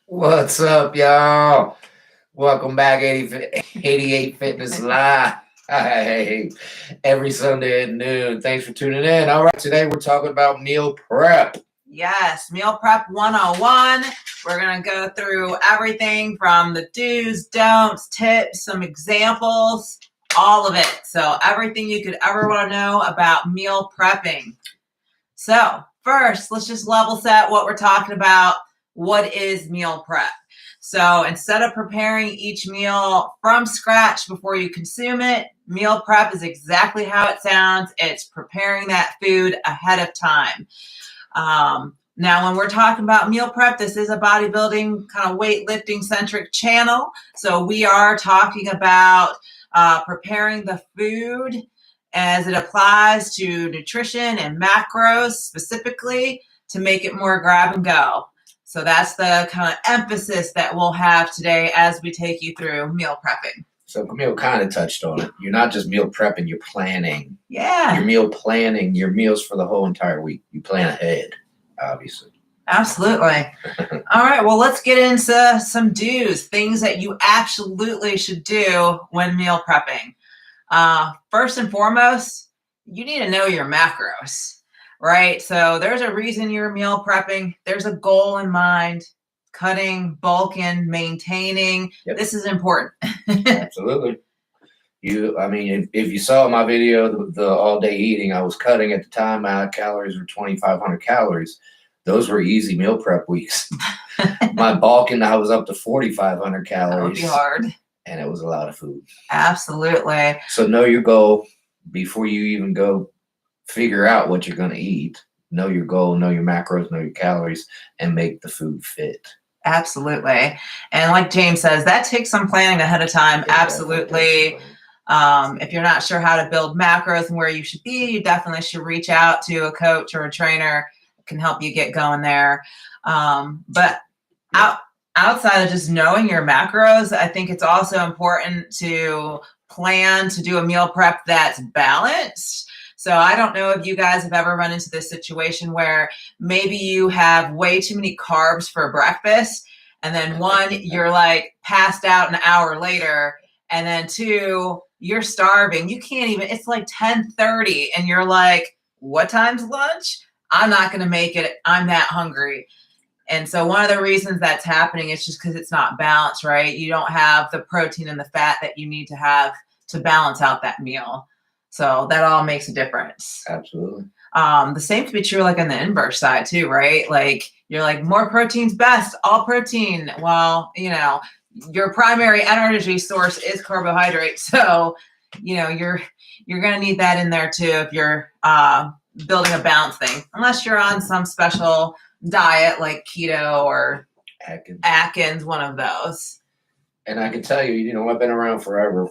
What's up, y'all? Welcome back, 88 Fitness Live. Hey, every Sunday at noon. Thanks for tuning in. All right, today we're talking about meal prep. Yes, Meal Prep 101. We're going to go through everything from the do's, don'ts, tips, some examples, all of it. So everything you could ever want to know about meal prepping. So first, let's just level set what we're talking about. What is meal prep? So instead of preparing each meal from scratch before you consume it, meal prep is exactly how it sounds. It's preparing that food ahead of time. Now, when we're talking about meal prep, this is a bodybuilding kind of weightlifting centric channel. So we are talking about preparing the food as it applies to nutrition and macros specifically to make it more grab and go. So that's the kind of emphasis that we'll have today as we take you through meal prepping. So Camille kind of touched on it. You're not just meal prepping, you're planning. Yeah. You're meal planning your meals for the whole entire week. You plan ahead, obviously. Absolutely. All right, well, let's get into some do's, things that you absolutely should do when meal prepping. First and foremost, you need to know your macros, right? So there's a reason you're meal prepping. There's a goal in mind, cutting, bulking, maintaining. Yep. This is important. Absolutely. If you saw my video, the all day eating, I was cutting at the time. My calories were 2,500 calories. Those were easy meal prep weeks. My bulking, I was up to 4,500 calories. That would be hard. And it was a lot of food. Absolutely. So know your goal before you even go figure out what you're going to eat. Know your goal, know your macros, know your calories, and make the food fit. Absolutely. And like James says, that takes some planning ahead of time. Yeah, absolutely. If you're not sure how to build macros and where you should be, you definitely should reach out to a coach or a trainer that can help you get going there. Outside of just knowing your macros, I think it's also important to plan to do a meal prep that's balanced. So I don't know if you guys have ever run into this situation where maybe you have way too many carbs for breakfast, and then one, you're like passed out an hour later, and then two, you're starving. You can't even, it's like 10:30 and you're like, what time's lunch? I'm not going to make it. I'm that hungry. And so one of the reasons that's happening is just because it's not balanced, right? You don't have the protein and the fat that you need to have to balance out that meal. So that all makes a difference. Absolutely. The same could be true like on the inverse side too, right? Like you're like, more protein's best, all protein. Well, your primary energy source is carbohydrate. So, you're going to need that in there too if you're building a balance thing, unless you're on some special diet like keto or Atkins, one of those. And I can tell you, I've been around forever.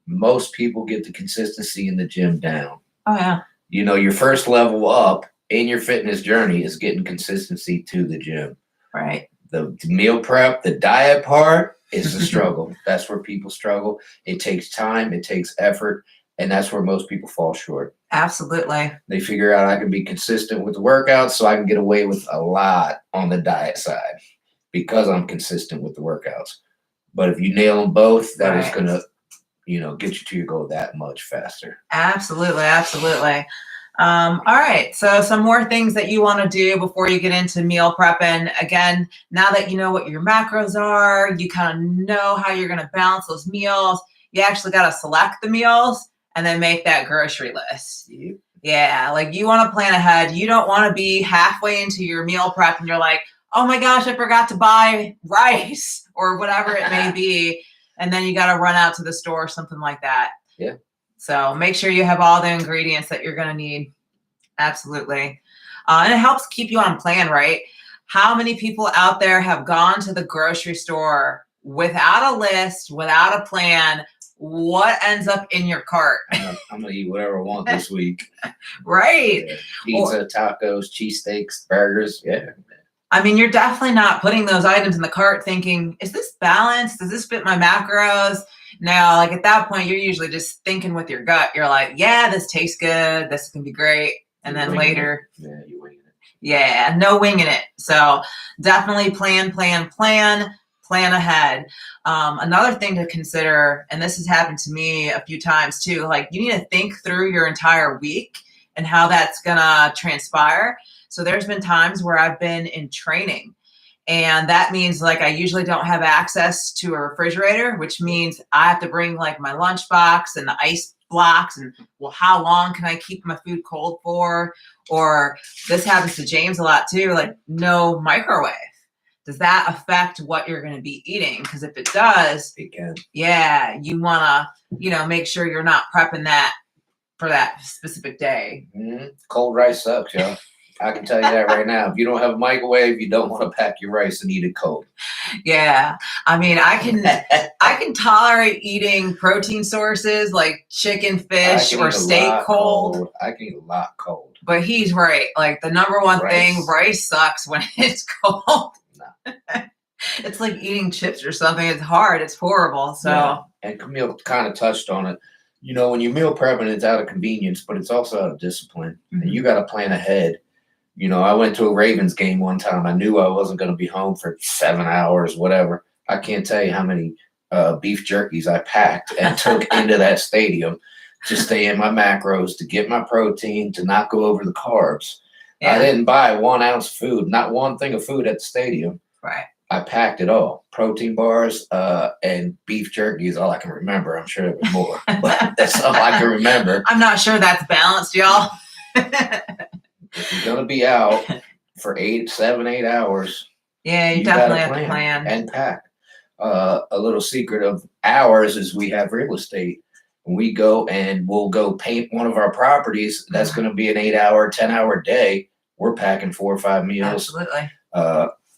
Most people get the consistency in the gym down. Oh, yeah. Your first level up in your fitness journey is getting consistency to the gym. Right. The meal prep, the diet part is the struggle. That's where people struggle. It takes time. It takes effort. And that's where most people fall short. Absolutely. They figure out I can be consistent with the workouts so I can get away with a lot on the diet side because I'm consistent with the workouts. But if you nail them both, that is going to, get you to your goal that much faster. Absolutely. Absolutely. All right. So some more things that you want to do before you get into meal prepping. Again, now that you know what your macros are, you kind of know how you're going to balance those meals. You actually got to select the meals and then make that grocery list. Yep. Yeah, like you want to plan ahead. You don't want to be halfway into your meal prep and you're like, oh my gosh, I forgot to buy rice or whatever it may be. And then you got to run out to the store or something like that. Yeah. So make sure you have all the ingredients that you're going to need. Absolutely. And it helps keep you on plan, right? How many people out there have gone to the grocery store without a list, without a plan? What ends up in your cart? I'm going to eat whatever I want this week. Right. Yeah. Pizza, tacos, cheesesteaks, burgers. Yeah. I mean, you're definitely not putting those items in the cart thinking, is this balanced? Does this fit my macros? No, like at that point, you're usually just thinking with your gut. You're like, yeah, this tastes good. This can be great. And then later, you're winging it. Yeah, no winging it. So definitely plan ahead. Another thing to consider, and this has happened to me a few times too, like you need to think through your entire week and how that's gonna transpire. So there's been times where I've been in training, and that means like I usually don't have access to a refrigerator, which means I have to bring like my lunchbox and the ice blocks, and well, how long can I keep my food cold for? Or this happens to James a lot too, like no microwave. Does that affect what you're going to be eating? Because if it does, It can. yeah, you want to, make sure you're not prepping that for that specific day. Mm-hmm. Cold rice sucks, yo. I can tell you that right now. If you don't have a microwave, you don't want to pack your rice and eat it cold. Yeah, I mean, I can tolerate eating protein sources like chicken, fish, or steak cold. I can eat a lot cold. But he's right. Like the number one thing, rice sucks when it's cold. No. It's like eating chips or something. It's hard. It's horrible. So. Yeah. And Camille kind of touched on it. When you're meal prepping, it's out of convenience, but it's also out of discipline. Mm-hmm. And you got to plan ahead. I went to a Ravens game one time. I knew I wasn't going to be home for 7 hours, whatever. I can't tell you how many beef jerkies I packed and took into that stadium to stay in my macros, to get my protein, to not go over the carbs. Yeah. I didn't buy 1 ounce of food, not one thing of food at the stadium. Right. I packed it all. Protein bars and beef jerky is all I can remember. I'm sure there was more, but that's all I can remember. I'm not sure that's balanced, y'all. If you're going to be out for 7, 8 hours, yeah, you definitely have to plan and pack. A little secret of ours is we have real estate. We go and we'll go paint one of our properties. That's going to be an 8-hour, 10-hour day. We're packing 4 or 5 meals. Absolutely.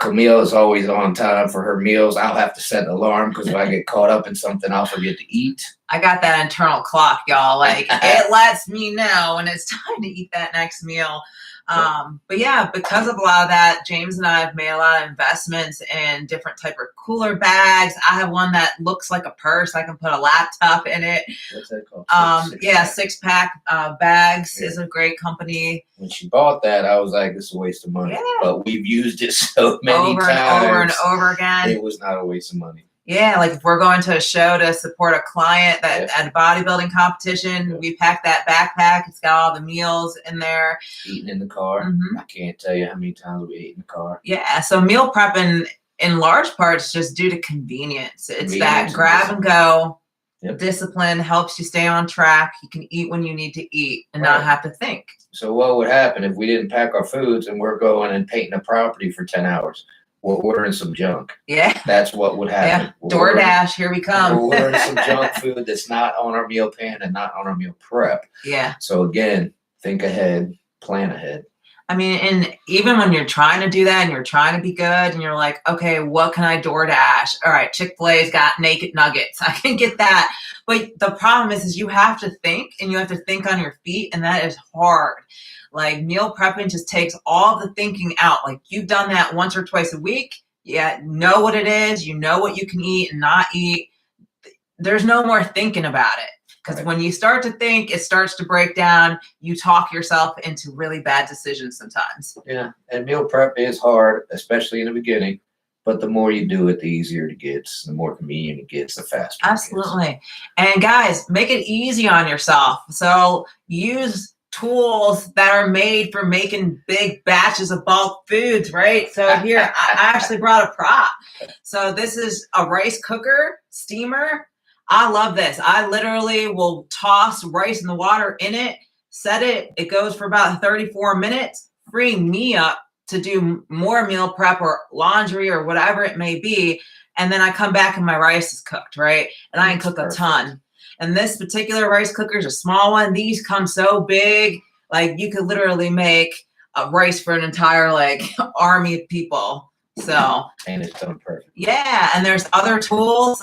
Camille is always on time for her meals. I'll have to set an alarm because if I get caught up in something, I'll forget to eat. I got that internal clock, y'all. Like it lets me know when it's time to eat that next meal. But yeah, because of a lot of that, James and I have made a lot of investments in different type of cooler bags. I have one that looks like a purse. I can put a laptop in it. What's that called? 6-pack bags is a great company. When she bought that, I was like, this is a waste of money. Yeah. But we've used it so many times. Over and over again. It was not a waste of money. Yeah, like if we're going to a show to support a client that at a bodybuilding competition, we pack that backpack. It's got all the meals in there. Eating in the car. Mm-hmm. I can't tell you how many times we ate in the car. Yeah, so meal prepping in large parts just due to convenience. It's that grab and go. Yep. Discipline helps you stay on track. You can eat when you need to eat and not have to think. So what would happen if we didn't pack our foods and we're going and painting a property for 10 hours? We're ordering some junk. Yeah. That's what would happen. Yeah. DoorDash, here we come. We're ordering some junk food that's not on our meal plan and not on our meal prep. Yeah. So again, think ahead, plan ahead. I mean, and even when you're trying to do that and you're trying to be good and you're like, okay, what can I DoorDash? All right, Chick-fil-A's got naked nuggets. I can get that. But the problem is you have to think and you have to think on your feet, and that is hard. Like meal prepping just takes all the thinking out. Like you've done that once or twice a week. Yeah, know what it is. You know what you can eat and not eat. There's no more thinking about it. Because when you start to think, it starts to break down. You talk yourself into really bad decisions sometimes. Yeah, and meal prep is hard, especially in the beginning. But the more you do it, the easier it gets. The more convenient it gets, the faster Absolutely. it gets. And guys, make it easy on yourself. So use tools that are made for making big batches of bulk foods, right? So here, I actually brought a prop. So this is a rice cooker, steamer. I love this. I literally will toss rice in the water in it, set it. It goes for about 34 minutes, freeing me up to do more meal prep or laundry or whatever it may be. And then I come back and my rice is cooked, right? And I can cook a ton. And this particular rice cooker is a small one. These come so big, like you could literally make a rice for an entire army of people. So and it's done perfect. Yeah, and there's other tools.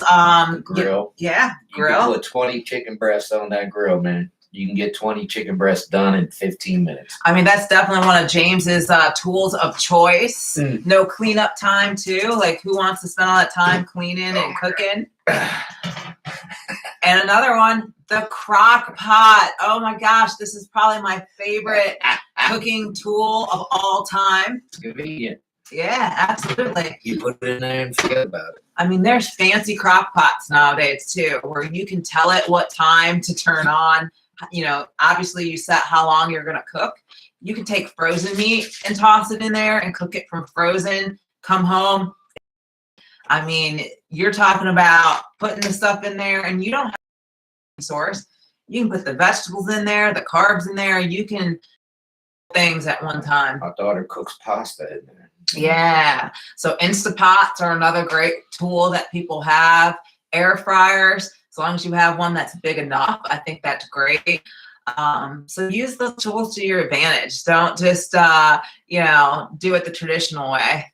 Grill. You grill. You can put 20 chicken breasts on that grill, man. You can get 20 chicken breasts done in 15 minutes. I mean, that's definitely one of James's tools of choice. No cleanup time too. Like who wants to spend all that time cleaning and cooking? And another one, the crock pot. Oh my gosh, this is probably my favorite cooking tool of all time. It's convenient. Yeah, absolutely. You put it in there and forget about it. I mean, there's fancy crock pots nowadays too, where you can tell it what time to turn on. You know, obviously you set how long you're going to cook. You can take frozen meat and toss it in there and cook it from frozen, come home. I mean, you're talking about putting the stuff in there and you don't have a source. You can put the vegetables in there, the carbs in there. You can things at one time. My daughter cooks pasta in there. Yeah. So Instapots are another great tool that people have. Air fryers, as long as you have one that's big enough, I think that's great. So use those tools to your advantage. Don't just, you know, do it the traditional way.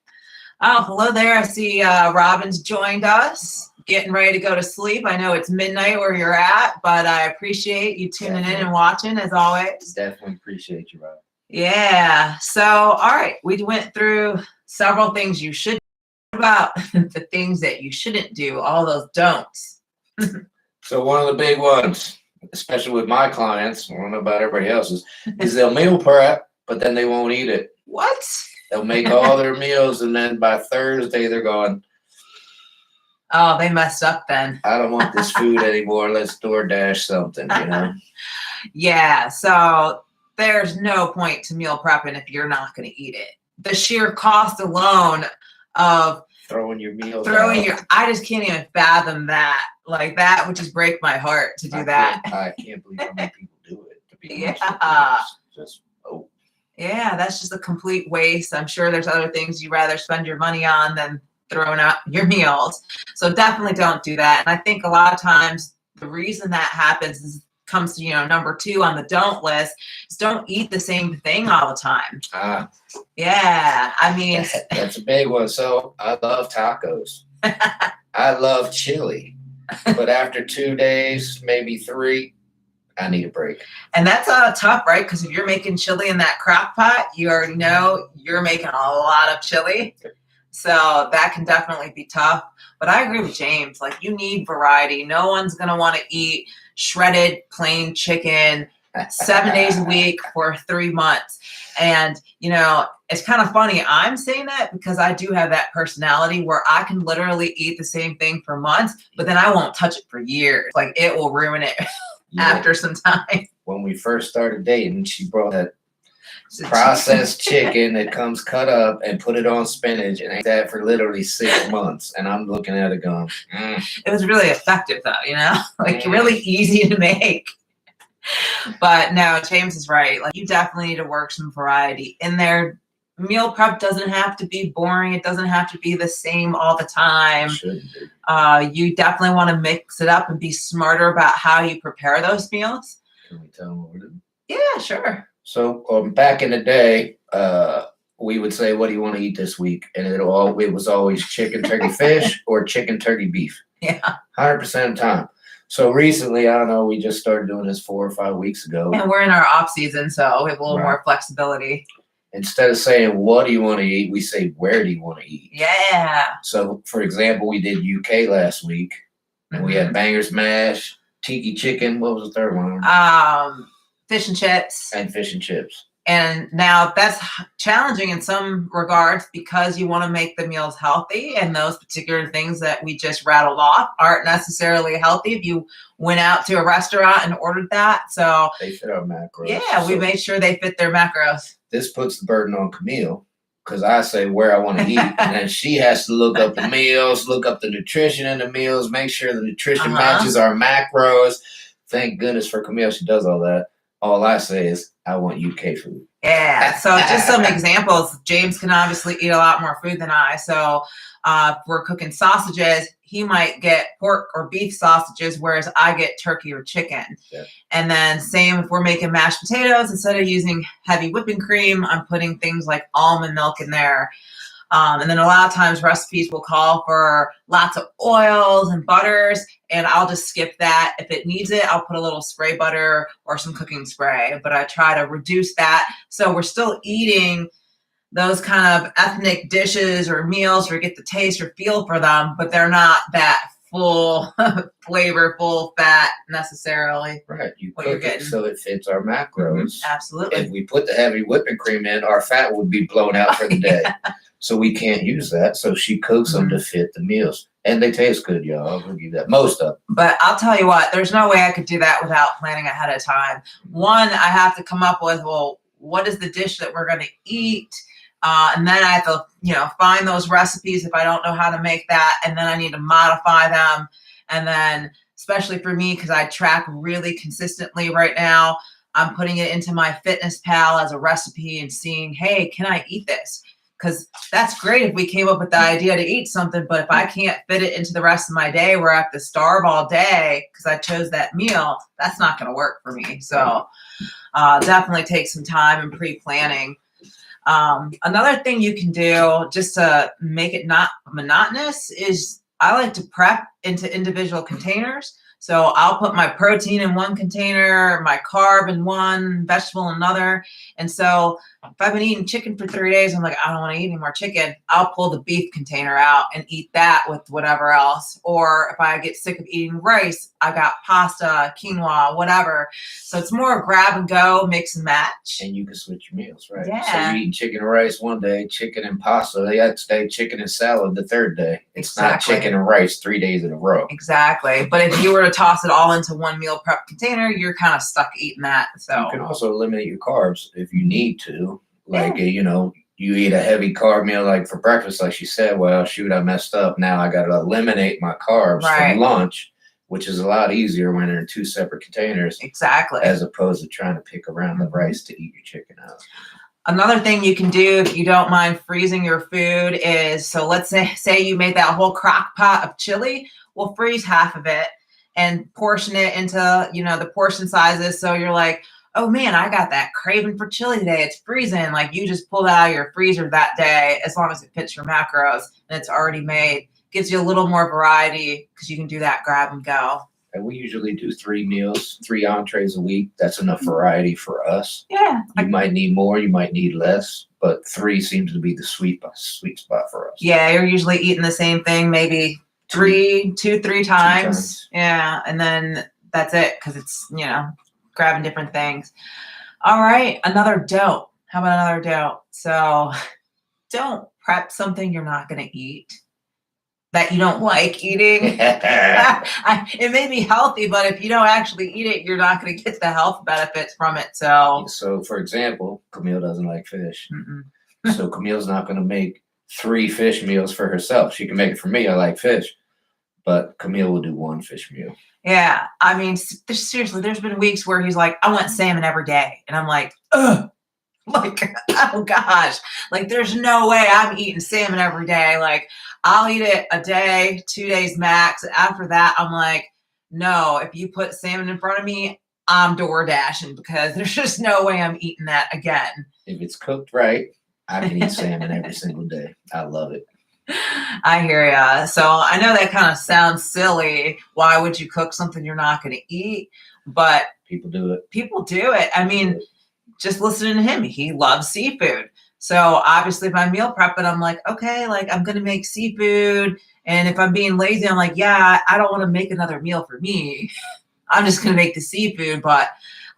Oh, hello there. I see Robin's joined us, getting ready to go to sleep. I know it's midnight where you're at, but I appreciate you tuning in and watching as always. Definitely appreciate you, Robin. Yeah. So, all right. We went through several things you should do about the things that you shouldn't do, all those don'ts. So one of the big ones, especially with my clients, I don't know about everybody else's, is they'll meal prep, but then they won't eat it. What? They'll make all their meals, and then by Thursday they're going, oh, they messed up then. I don't want this food anymore. Let's DoorDash something, you know? Yeah. So there's no point to meal prepping if you're not going to eat it. The sheer cost alone of throwing your meals out. I just can't even fathom that. Like that would just break my heart to do that. I can't believe how many people do it. To be honest with you. Yeah, that's just a complete waste. I'm sure there's other things you'd rather spend your money on than throwing out your meals. So definitely don't do that. And I think a lot of times the reason that happens comes to, you know, number 2 on the don't list is don't eat the same thing all the time. Yeah, I mean. That's a big one. So I love tacos. I love chili. But after 2 days, maybe 3, I need a break. And that's tough, right? Because if you're making chili in that crock pot, you already know you're making a lot of chili. So that can definitely be tough. But I agree with James. Like, you need variety. No one's going to want to eat shredded plain chicken 7 days a week for 3 months. And, you know, it's kind of funny. I'm saying that because I do have that personality where I can literally eat the same thing for months, but then I won't touch it for years. Like, it will ruin it after some time. When we first started dating, she brought that processed chicken that comes cut up and put it on spinach and ate that for literally 6 months. And I'm looking at it going, It was really effective though, you know, like really easy to make. But no, James is right. Like, you definitely need to work some variety in there. Meal prep doesn't have to be boring. It doesn't have to be the same all the time. You definitely want to mix it up and be smarter about how you prepare those meals. Can we tell them what we're doing? Yeah, sure. So back in the day, we would say, what do you want to eat this week? And it was always chicken, turkey, fish or chicken, turkey, beef. Yeah. 100% of the time. So recently, I don't know, we just started doing this 4 or 5 weeks ago. And we're in our off season, so we have a little more flexibility. Instead of saying, what do you want to eat? We say, where do you want to eat? Yeah. So, for example, we did UK last week. And we had bangers mash, tiki chicken. What was the third one? Fish and chips. And fish and chips. And now that's challenging in some regards because you want to make the meals healthy, and those particular things that we just rattled off aren't necessarily healthy if you went out to a restaurant and ordered that. So they fit our macros. Yeah, we made sure they fit their macros. This puts the burden on Camille because I say where I want to eat, and then she has to look up the meals, look up the nutrition in the meals, make sure the nutrition matches our macros. Thank goodness for Camille, she does all that. All I say is, I want UK food. Yeah. So just some examples. James can obviously eat a lot more food than I. So if we're cooking sausages, he might get pork or beef sausages, whereas I get turkey or chicken. Yeah. And then same if we're making mashed potatoes, instead of using heavy whipping cream, I'm putting things like almond milk in there. And then a lot of times recipes will call for lots of oils and butters, and I'll just skip that. If it needs it, I'll put a little spray butter or some cooking spray, but I try to reduce that. So we're still eating those kind of ethnic dishes or meals or get the taste or feel for them, but they're not that full flavor, full fat necessarily. Right. You What you're cook it getting. so it fits our macros. Absolutely. If we put the heavy whipping cream in, our fat would be blown out for the day. So we can't use that. So she cooks them to fit the meals. And they taste good, y'all. I'll give you that. Most of them. But I'll tell you what, there's no way I could do that without planning ahead of time. One, I have to come up with, well, what is the dish that we're going to eat? And then I have to, find those recipes if I don't know how to make that. And then I need to modify them. And then, especially for me, because I track really consistently right now, I'm putting it into my Fitness Pal as a recipe and seeing, hey, can I eat this? Because that's great if we came up with the idea to eat something, but if I can't fit it into the rest of my day where I have to starve all day because I chose that meal, that's not going to work for me. So definitely take some time and pre-planning. Another thing you can do just to make it not monotonous is I like to prep into individual containers. So I'll put my protein in one container, my carb in one, vegetable in another. And so if I've been eating chicken for 3 days, I'm like, I don't want to eat any more chicken. I'll pull the beef container out and eat that with whatever else. Or if I get sick of eating rice, I got pasta, quinoa, whatever. So it's more grab and go, mix and match. And you can switch your meals, right? Yeah. So you're eating chicken and rice one day, chicken and pasta the next day, chicken and salad the third day. It's not chicken and rice 3 days in a row. Exactly. But if you were to toss it all into one meal prep container, you're kind of stuck eating that. So you can also eliminate your carbs if you need to. Like, you eat a heavy carb meal like for breakfast, like she said, well, shoot, I messed up. Now I got to eliminate my carbs from lunch, which is a lot easier when they're in two separate containers. Exactly. As opposed to trying to pick around the rice to eat your chicken out. Another thing you can do if you don't mind freezing your food is, so let's say you made that whole crock pot of chili, we'll freeze half of it and portion it into, the portion sizes. So you're like, oh man, I got that craving for chili today. It's freezing. Like you just pull it out of your freezer that day, as long as it fits your macros and it's already made. Gives you a little more variety because you can do that grab and go. And we usually do 3 meals, 3 entrees a week. That's enough variety for us. Yeah. You might need more, you might need less, but 3 seems to be the sweet spot for us. Yeah, you're usually eating the same thing, maybe 3 times. Yeah, and then that's it because it's, grabbing different things. All right, another don't. How about another don't? So don't prep something you're not going to eat that you don't like eating. It may be healthy, but if you don't actually eat it, you're not going to get the health benefits from it. So for example, Camille doesn't like fish. So Camille's not going to make 3 fish meals for herself. She can make it for me. I like fish. But Camille will do 1 fish meal. Yeah. I mean, seriously, there's been weeks where he's like, I want salmon every day. And I'm like, ugh. Like, oh gosh. Like, there's no way I'm eating salmon every day. Like, I'll eat it a day, 2 days max. After that, I'm like, no, if you put salmon in front of me, I'm door dashing because there's just no way I'm eating that again. If it's cooked right, I can eat salmon every single day. I love it. I hear ya. So I know that kind of sounds silly. Why would you cook something you're not going to eat? But people do it. People do it. I mean, just listening to him, he loves seafood. So obviously if I meal prep it, I'm like, okay, like I'm going to make seafood. And if I'm being lazy, I'm like, yeah, I don't want to make another meal for me. I'm just going to make the seafood. But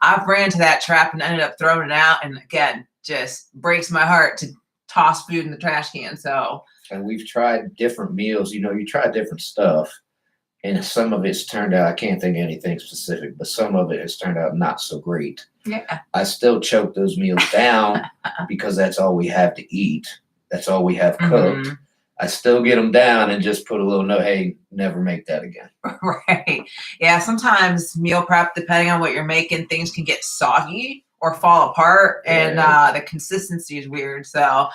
I've ran into that trap and ended up throwing it out. And again, just breaks my heart to toss food in the trash can. So. And we've tried different meals. You try different stuff. And some of it's turned out, I can't think of anything specific, but some of it has turned out not so great. Yeah. I still choke those meals down because that's all we have to eat. That's all we have cooked. Mm-hmm. I still get them down and just put a little note, hey, never make that again. Right. Yeah, sometimes meal prep, depending on what you're making, things can get soggy or fall apart, and the consistency is weird. So,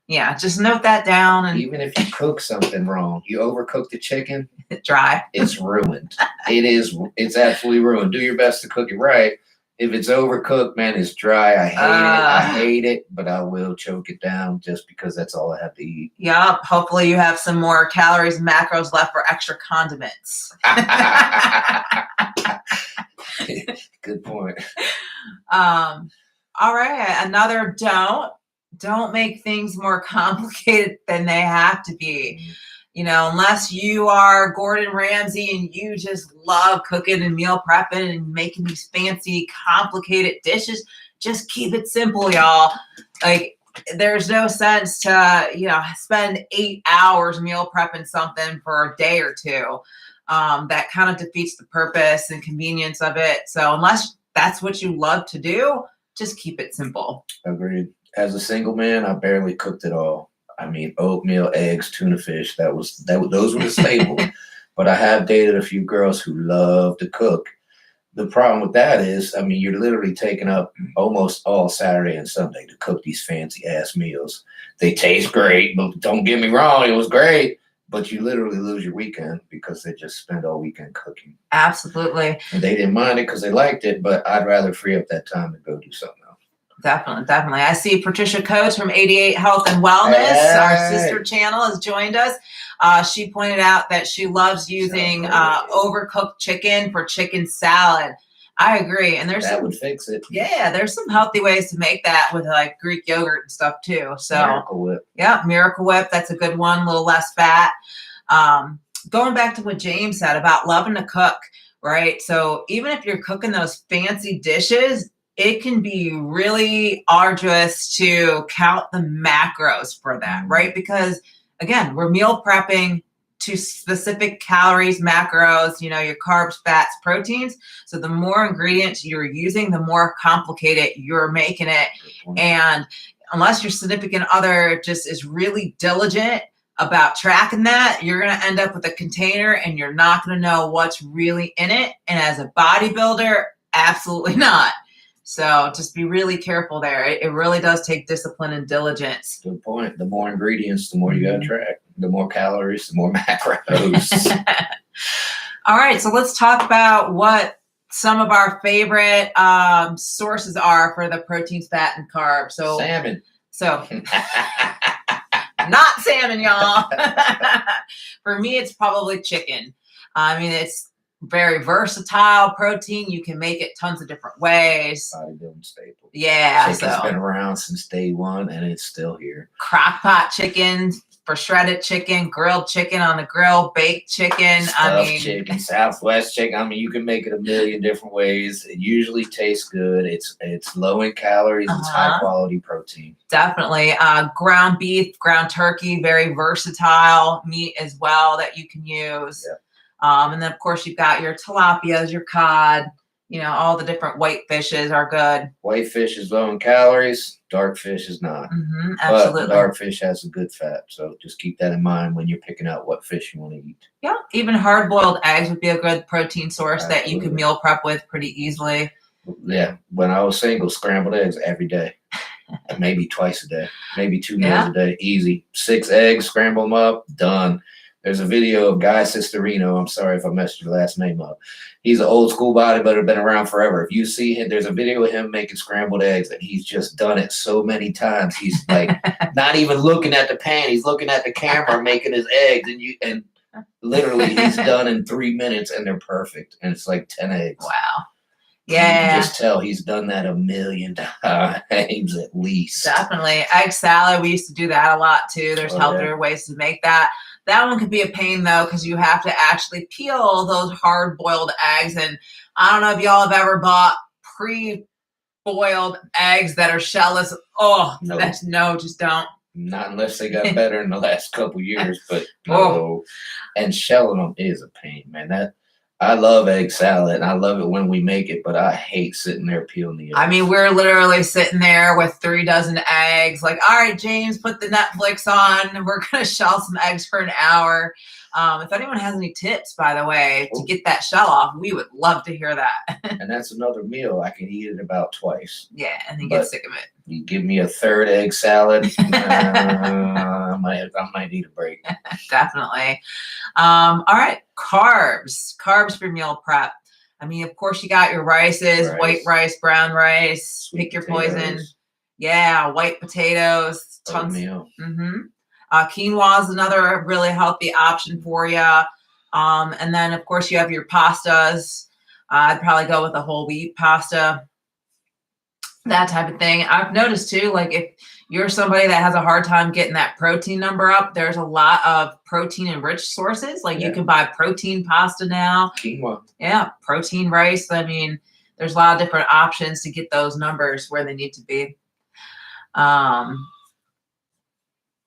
yeah, just note that down. And even if you cook something wrong, you overcook the chicken, dry. It's ruined. It's absolutely ruined. Do your best to cook it right. If it's overcooked, man, it's dry. I hate it, but I will choke it down just because that's all I have to eat. Yep. Hopefully you have some more calories and macros left for extra condiments. Good point. All right. Another don't make things more complicated than they have to be. You know, unless you are Gordon Ramsay and you just love cooking and meal prepping and making these fancy, complicated dishes, just keep it simple, y'all. Like, there's no sense to, you know, spend 8 hours meal prepping something for a day or two. That kind of defeats the purpose and convenience of it. So unless that's what you love to do, just keep it simple. Agreed. As a single man, I barely cooked at all. I mean, oatmeal, eggs, tuna fish. Those were the staple. But I have dated a few girls who love to cook. The problem with that is, I mean, you're literally taking up almost all Saturday and Sunday to cook these fancy ass meals. They taste great, but don't get me wrong, it was great. But you literally lose your weekend because they just spend all weekend cooking. Absolutely. And they didn't mind it because they liked it, but I'd rather free up that time to go do something else. Definitely. I see Patricia Coates from 88 Health and Wellness, our sister channel, has joined us. She pointed out that she loves using overcooked chicken for chicken salad. I agree. And that would fix it. Yeah, there's some healthy ways to make that with like Greek yogurt and stuff too. So Miracle Whip. Yeah, Miracle Whip. That's a good one. A little less fat. Going back to what James said about loving to cook, right? So even if you're cooking those fancy dishes, it can be really arduous to count the macros for that, right? Because again, we're meal prepping to specific calories, macros, you know, your carbs, fats, proteins. So the more ingredients you're using, the more complicated you're making it. And unless your significant other just is really diligent about tracking that, you're going to end up with a container and you're not going to know what's really in it. And as a bodybuilder, absolutely not. So just be really careful there. It really does take discipline and diligence. Good point. The more ingredients, the more you got to track. The more calories, the more macros. All right. So let's talk about what some of our favorite sources are for the proteins, fat, and carbs. So salmon. So not salmon, y'all. For me, it's probably chicken. I mean, it's very versatile protein. You can make it tons of different ways. Bodybuilding staple. Yeah. Chicken's been around since day one and it's still here. Crock pot chicken for shredded chicken, grilled chicken on the grill, baked chicken. Stuffed chicken, Southwest chicken. I mean, you can make it a million different ways. It usually tastes good. It's low in calories. It's high quality protein. Definitely. Ground beef, ground turkey, very versatile meat as well that you can use. Yep. And then, of course, you've got your tilapias, your cod, you know, all the different white fishes are good. White fish is low in calories. Dark fish is not. Mm-hmm, absolutely. But dark fish has a good fat. So just keep that in mind when you're picking out what fish you want to eat. Yeah. Even hard-boiled eggs would be a good protein source that you could meal prep with pretty easily. Yeah. When I was single, scrambled eggs every day. Maybe twice a day. Maybe 2 meals a day. Easy. 6 eggs, scramble them up, done. There's a video of Guy Sistorino. I'm sorry if I messed your last name up. He's an old school bodybuilder, been around forever. If you see him, there's a video of him making scrambled eggs, and he's just done it so many times. He's like not even looking at the pan. He's looking at the camera making his eggs, and literally he's done in 3 minutes, and they're perfect. And it's like 10 eggs. Wow. Yeah. You can just tell he's done that a million times at least. Definitely. Egg salad. We used to do that a lot too. There's healthier ways to make that. That one could be a pain though, because you have to actually peel those hard-boiled eggs. And I don't know if y'all have ever bought pre-boiled eggs that are shellless. Oh, no, just don't. Not unless they got better in the last couple years, but no. And shelling them is a pain, man. I love egg salad, and I love it when we make it, but I hate sitting there peeling the eggs. I mean, we're literally sitting there with 3 dozen eggs. Like, all right, James, put the Netflix on. We're going to shell some eggs for an hour. If anyone has any tips, by the way, to get that shell off, we would love to hear that. And that's another meal. I can eat it about twice. Yeah, and then get sick of it. You give me a 3rd egg salad, I might need a break. Definitely. All right, carbs. Carbs for meal prep. I mean, of course, you got your rices, white rice, brown rice. Pick your poison. Yeah, white potatoes. Tons. Mm-hmm. Quinoa is another really healthy option for you. And then, of course, you have your pastas. I'd probably go with a whole wheat pasta, that type of thing. I've noticed, too, like if you're somebody that has a hard time getting that protein number up, there's a lot of protein enriched sources. Like you can buy protein pasta now. Quinoa. Yeah, protein rice. I mean, there's a lot of different options to get those numbers where they need to be.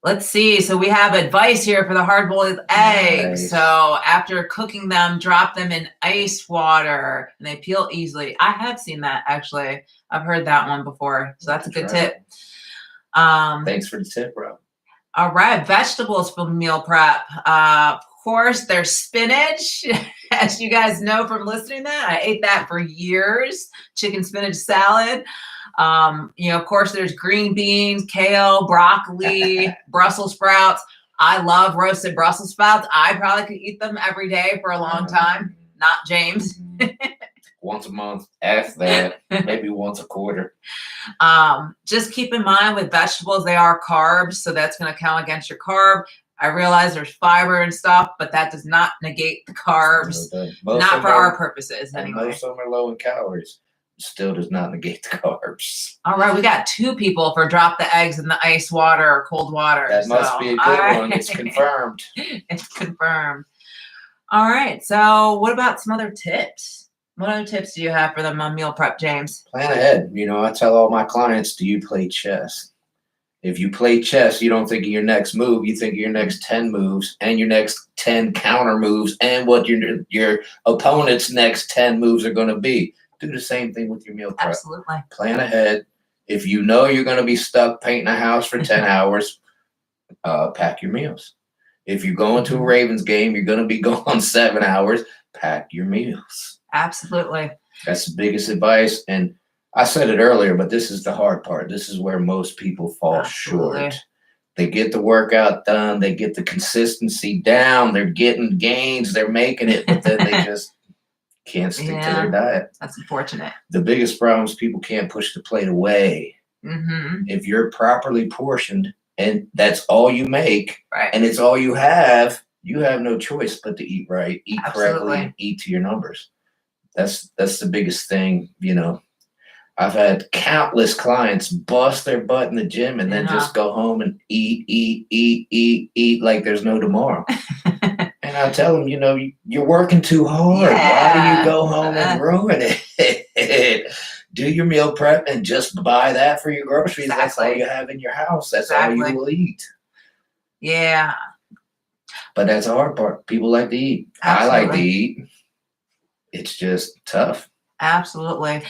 Let's see. So we have advice here for the hard-boiled eggs. Nice. So after cooking them, drop them in ice water and they peel easily. I have seen that actually. I've heard that one before. So that's a good tip. Thanks for the tip, bro. All right. Vegetables for meal prep. Of course, there's spinach. As you guys know from listening to that, I ate that for years. Chicken spinach salad. Of course, there's green beans, kale, broccoli, Brussels sprouts. I love roasted Brussels sprouts. I probably could eat them every day for a long time. Not James. Once a month. After that, maybe once a quarter. Just keep in mind with vegetables, they are carbs, so that's going to count against your carb. I realize there's fiber and stuff, but that does not negate the carbs. Not for our purposes, anyway. Most of them are low in calories. Still does not negate the carbs. All right, we got 2 people for drop the eggs in the ice water or cold water. That must be a good one. It's confirmed. It's confirmed. All right, so what about some other tips? What other tips do you have for the meal prep, James? Plan ahead. I tell all my clients, do you play chess? If you play chess, you don't think of your next move. You think of your next 10 moves and your next 10 counter moves and what your opponent's next 10 moves are going to be. Do the same thing with your meal prep. Absolutely. Plan ahead. If you know you're going to be stuck painting a house for 10 hours, pack your meals. If you're going to a Ravens game, you're going to be gone 7 hours, pack your meals. Absolutely. That's the biggest advice. And I said it earlier, but this is the hard part. This is where most people fall short. They get the workout done. They get the consistency down. They're getting gains. They're making it, but then they just can't stick to their diet. That's unfortunate. The biggest problem is people can't push the plate away. Mm-hmm. If you're properly portioned and that's all you make, right, and it's all you have no choice but to eat right, eat correctly, and eat to your numbers. That's the biggest thing. I've had countless clients bust their butt in the gym and then just go home and eat like there's no tomorrow. And I tell them, you're working too hard. Why do you go home and ruin it? Do your meal prep and just buy that for your groceries. Exactly. That's all you have in your house. That's all you will eat. Yeah. But that's the hard part. People like to eat. Absolutely. I like to eat. It's just tough. Absolutely.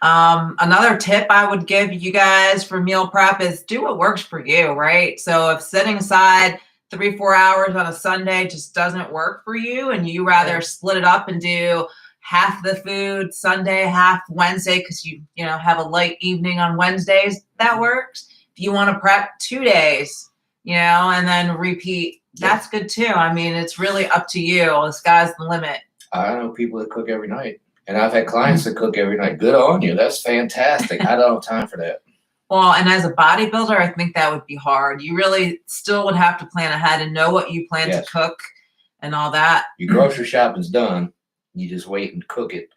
Another tip I would give you guys for meal prep is do what works for you, right? So if setting aside 3-4 hours on a Sunday just doesn't work for you and you rather split it up and do half the food Sunday, half Wednesday, because you have a light evening on Wednesdays, that works. If you want to prep 2 days, and then repeat, that's good too. I mean, it's really up to you. The sky's the limit. I know people that cook every night. And I've had clients that cook every night. Good on you. That's fantastic. I don't have time for that. Well, and as a bodybuilder, I think that would be hard. You really still would have to plan ahead and know what you plan to cook and all that. Your grocery shopping's done. You just wait and cook it.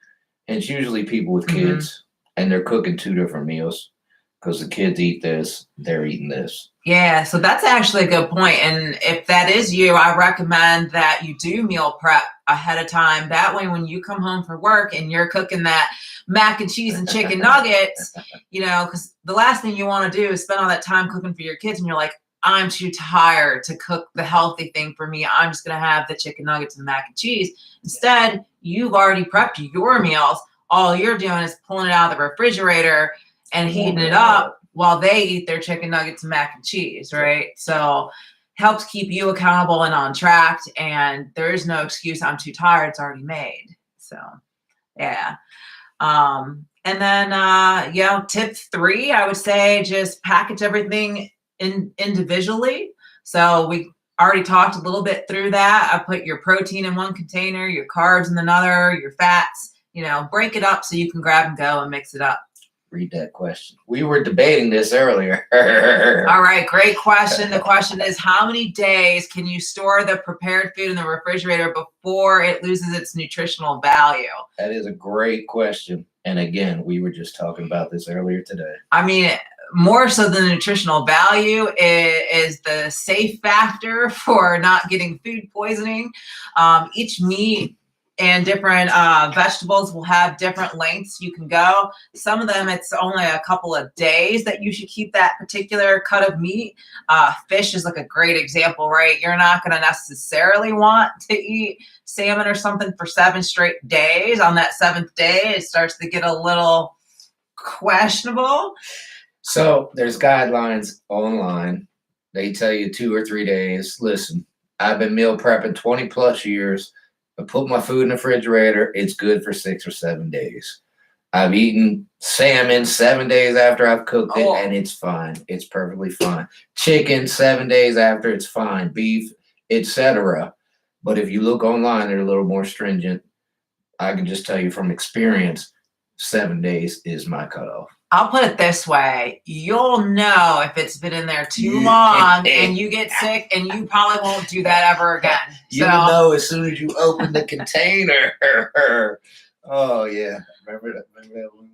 And it's usually people with kids, and they're cooking 2 different meals because the kids eat this, they're eating this. Yeah, so that's actually a good point. And if that is you, I recommend that you do meal prep ahead of time. That way, when you come home from work and you're cooking that mac and cheese and chicken nuggets, because the last thing you want to do is spend all that time cooking for your kids and you're like, I'm too tired to cook the healthy thing for me. I'm just going to have the chicken nuggets and mac and cheese. Instead, you've already prepped your meals. All you're doing is pulling it out of the refrigerator and heating it up while they eat their chicken nuggets and mac and cheese, right? So helps keep you accountable and on track. And there is no excuse. I'm too tired. It's already made. So, yeah. And then, tip 3, I would say just package everything individually. So we already talked a little bit through that. I put your protein in one container, your carbs in another, your fats, break it up so you can grab and go and mix it up. Read that question. We were debating this earlier. All right, great question. The question is, how many days can you store the prepared food in the refrigerator before it loses its nutritional value? That is a great question. And again, we were just talking about this earlier today. I mean, more so than the nutritional value is the safe factor for not getting food poisoning. Each meat and different vegetables will have different lengths you can go. Some of them, it's only a couple of days that you should keep that particular cut of meat. Fish is like a great example, right? You're not going to necessarily want to eat salmon or something for 7 straight days. On that 7th day, it starts to get a little questionable. So there's guidelines online. They tell you 2 or 3 days. Listen, I've been meal prepping 20 plus years. I put my food in the refrigerator. It's good for 6 or 7 days. I've eaten salmon 7 days after I've cooked it, and it's fine. It's perfectly fine. Chicken 7 days after, it's fine. Beef, etc. But if you look online, they're a little more stringent. I can just tell you from experience, 7 days is my cutoff. I'll put it this way. You'll know if it's been in there too long and you get sick, and you probably won't do that ever again. You'll know as soon as you open the container. Oh, yeah. Remember that one?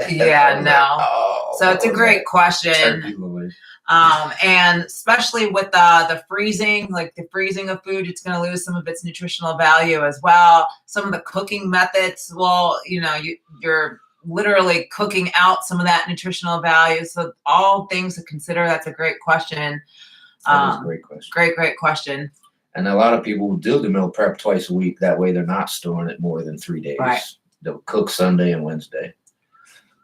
Yeah, no. So it's a great question. And especially with the freezing, like the freezing of food, it's going to lose some of its nutritional value as well. Some of the cooking methods, well, you're literally cooking out some of that nutritional value. So all things to consider. That's a great question. That is a great question. Great question. And a lot of people will do the meal prep twice a week. That way they're not storing it more than 3 days. Right. They'll cook Sunday and Wednesday.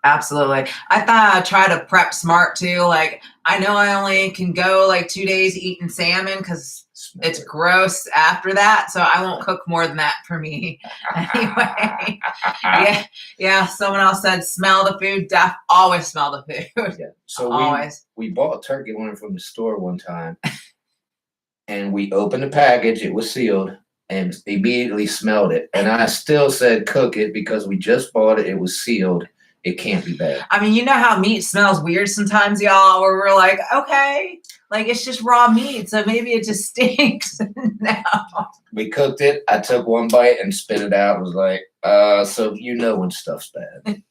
Absolutely. I thought I'd try to prep smart too. Like, I know I only can go like 2 days eating salmon because it's gross after that. So I won't cook more than that for me. Anyway. Yeah. Someone else said, smell the food. Always smell the food. Yeah. So always. We bought a turkey loin from the store one time, and we opened the package. It was sealed, and immediately smelled it. And I still said cook it because we just bought it. It was sealed. It can't be bad. I mean, you know how meat smells weird sometimes, y'all, where we're like, okay, like it's just raw meat, so maybe it just stinks. No. We cooked it. I took one bite and spit it out. I was like, so when stuff's bad.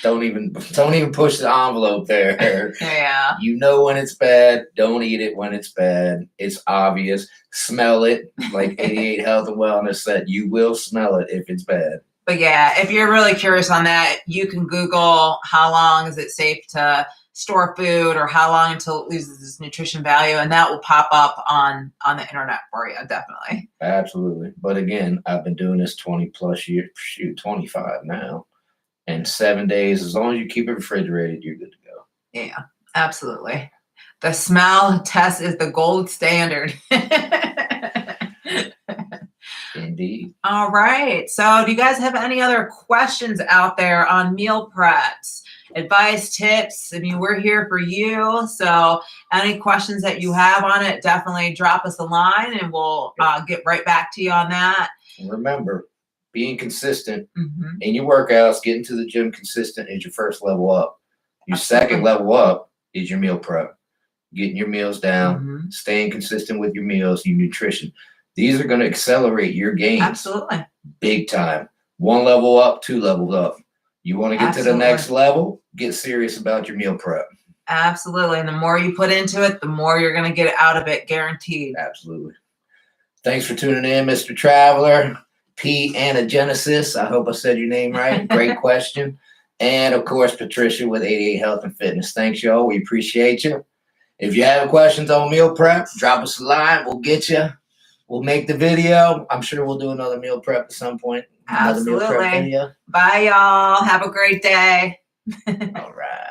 Don't even push the envelope there. Yeah. You know when it's bad. Don't eat it when it's bad. It's obvious. Smell it. Like 88 Health and Wellness said, you will smell it if it's bad. But yeah, if you're really curious on that, you can Google how long is it safe to store food or how long until it loses its nutrition value, and that will pop up on the internet for you, definitely. Absolutely. But again, I've been doing this 20 plus years, 25 now, and 7 days. As long as you keep it refrigerated, you're good to go. Yeah, absolutely. The smell test is the gold standard. Indeed. All right. So do you guys have any other questions out there on meal preps, advice, tips? I mean, we're here for you. So any questions that you have on it, definitely drop us a line and we'll get right back to you on that. And remember, being consistent in your workouts, getting to the gym consistent is your first level up. Your second level up is your meal prep. Getting your meals down, staying consistent with your meals, your nutrition. These are going to accelerate your gains. Absolutely. Big time. 1 level up, 2 levels up. You want to get to the next level, get serious about your meal prep. Absolutely. And the more you put into it, the more you're going to get out of it, guaranteed. Absolutely. Thanks for tuning in, Mr. Traveler. P. Anagenesis. I hope I said your name right. Great question. And, of course, Patricia with 88 Health and Fitness. Thanks, y'all. We appreciate you. If you have questions on meal prep, drop us a line. We'll get you. We'll make the video. I'm sure we'll do another meal prep at some point. Absolutely. Another meal prep video. Bye, y'all. Have a great day. All right.